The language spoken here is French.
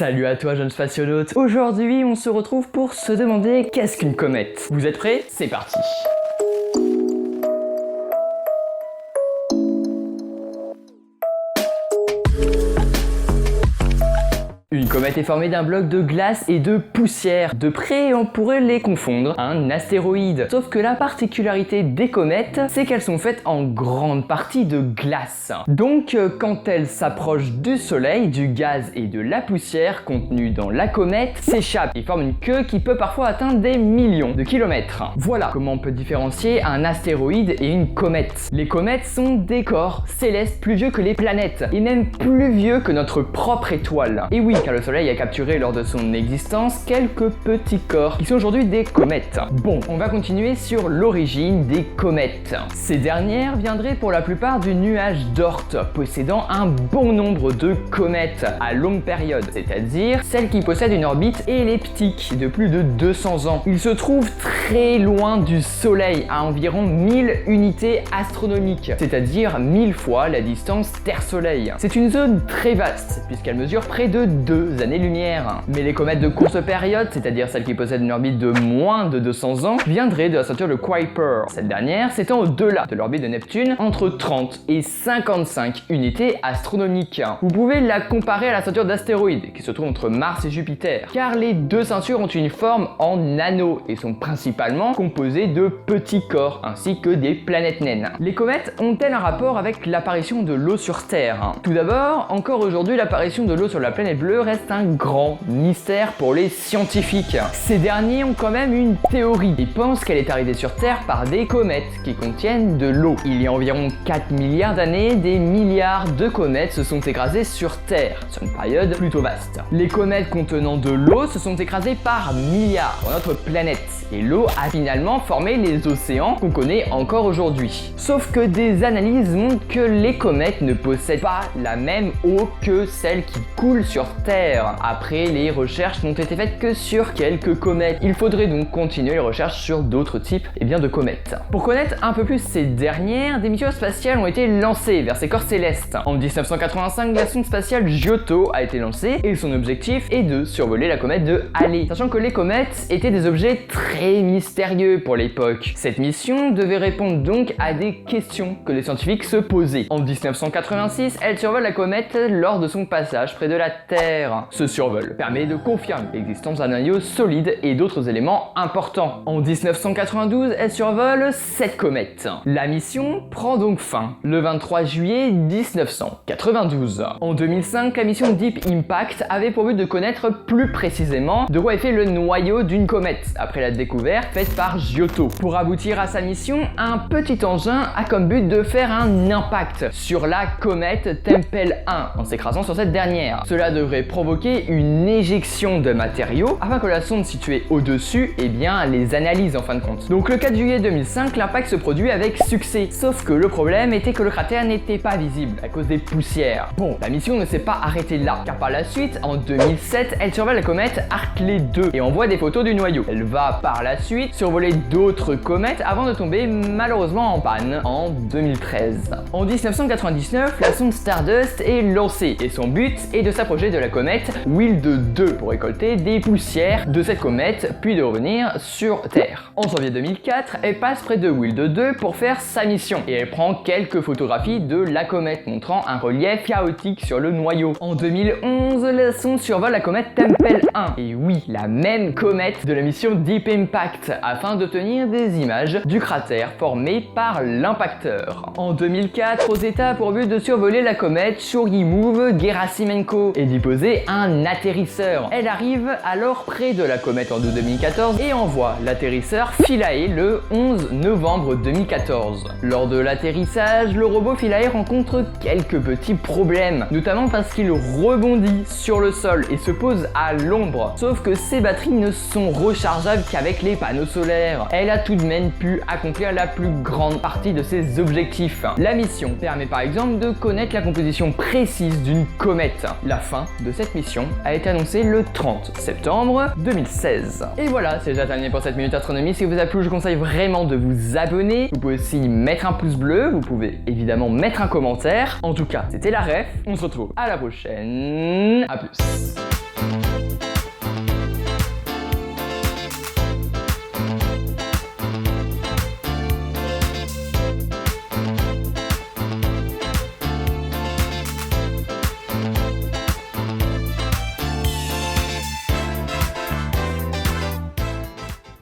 Salut à toi jeune spationaute. Aujourd'hui on se retrouve pour se demander qu'est-ce qu'une comète. Vous êtes prêts? C'est parti. Une comète est formée d'un bloc de glace et de poussière. De près, on pourrait les confondre à un astéroïde. Sauf que la particularité des comètes, c'est qu'elles sont faites en grande partie de glace. Donc, quand elles s'approchent du Soleil, du gaz et de la poussière contenus dans la comète s'échappent et forment une queue qui peut parfois atteindre des millions de kilomètres. Voilà comment on peut différencier un astéroïde et une comète. Les comètes sont des corps célestes plus vieux que les planètes, et même plus vieux que notre propre étoile. Et oui, car le Soleil a capturé lors de son existence quelques petits corps qui sont aujourd'hui des comètes. Bon, on va continuer sur l'origine des comètes. Ces dernières viendraient pour la plupart du nuage d'Oort, possédant un bon nombre de comètes à longue période, c'est-à-dire celles qui possèdent une orbite elliptique de plus de 200 ans. Ils se trouvent très loin du Soleil, à environ 1000 unités astronomiques, c'est-à-dire 1000 fois la distance Terre-Soleil. C'est une zone très vaste, puisqu'elle mesure près de 2 années-lumière. Mais les comètes de courte période, c'est-à-dire celles qui possèdent une orbite de moins de 200 ans, viendraient de la ceinture de Kuiper. Cette dernière s'étend au-delà de l'orbite de Neptune, entre 30 et 55 unités astronomiques. Vous pouvez la comparer à la ceinture d'astéroïdes, qui se trouve entre Mars et Jupiter, car les deux ceintures ont une forme en anneau et sont principalement composées de petits corps, ainsi que des planètes naines. Les comètes ont-elles un rapport avec l'apparition de l'eau sur Terre? Tout d'abord, encore aujourd'hui, l'apparition de l'eau sur la planète bleue reste un grand mystère pour les scientifiques. Ces derniers ont quand même une théorie et pensent qu'elle est arrivée sur Terre par des comètes qui contiennent de l'eau. Il y a environ 4 milliards d'années, des milliards de comètes se sont écrasées sur Terre, sur une période plutôt vaste. Les comètes contenant de l'eau se sont écrasées par milliards sur notre planète, et l'eau a finalement formé les océans qu'on connaît encore aujourd'hui. Sauf que des analyses montrent que les comètes ne possèdent pas la même eau que celle qui coule sur Terre. Après, les recherches n'ont été faites que sur quelques comètes. Il faudrait donc continuer les recherches sur d'autres types de comètes. Pour connaître un peu plus ces dernières, des missions spatiales ont été lancées vers ces corps célestes. En 1985, la sonde spatiale Giotto a été lancée et son objectif est de survoler la comète de Halley, sachant que les comètes étaient des objets très mystérieux pour l'époque. Cette mission devait répondre donc à des questions que les scientifiques se posaient. En 1986, elle survole la comète lors de son passage près de la Terre. Ce survol permet de confirmer l'existence d'un noyau solide et d'autres éléments importants. En 1992, elle survole cette comète. La mission prend donc fin le 23 juillet 1992. En 2005, la mission Deep Impact avait pour but de connaître plus précisément de quoi est fait le noyau d'une comète, après la découverte faite par Giotto. Pour aboutir à sa mission, un petit engin a comme but de faire un impact sur la comète Tempel 1 en s'écrasant sur cette dernière. Cela devrait provoquer une éjection de matériaux afin que la sonde située au-dessus les analyse en fin de compte. Donc le 4 juillet 2005, l'impact se produit avec succès. Sauf que le problème était que le cratère n'était pas visible à cause des poussières. Bon, la mission ne s'est pas arrêtée là, car par la suite, en 2007, elle survole la comète Hartley 2 et envoie des photos du noyau. Elle va par la suite survoler d'autres comètes avant de tomber malheureusement en panne en 2013. En 1999, la sonde Stardust est lancée et son but est de s'approcher de la comète Wild 2 pour récolter des poussières de cette comète puis de revenir sur Terre. En janvier 2004, elle passe près de Wild 2 pour faire sa mission et elle prend quelques photographies de la comète montrant un relief chaotique sur le noyau. En 2011, la sonde survole la comète Tempel 1 et oui, la même comète de la mission Deep Impact afin d'obtenir des images du cratère formé par l'impacteur. En 2004, Rosetta a pour but de survoler la comète Churyumov-Gerasimenko et d'y poser un atterrisseur. Elle arrive alors près de la comète en août 2014 et envoie l'atterrisseur Philae le 11 novembre 2014. Lors de l'atterrissage, le robot Philae rencontre quelques petits problèmes, notamment parce qu'il rebondit sur le sol et se pose à l'ombre. Sauf que ses batteries ne sont rechargeables qu'avec les panneaux solaire. Elle a tout de même pu accomplir la plus grande partie de ses objectifs. La mission permet par exemple de connaître la composition précise d'une comète. La fin de cette mission a été annoncée le 30 septembre 2016. Et voilà, c'est déjà terminé pour cette Minute Astronomie. Si vous a plu, je vous conseille vraiment de vous abonner. Vous pouvez aussi mettre un pouce bleu, vous pouvez évidemment mettre un commentaire. En tout cas, c'était la ref. On se retrouve à la prochaine. A plus.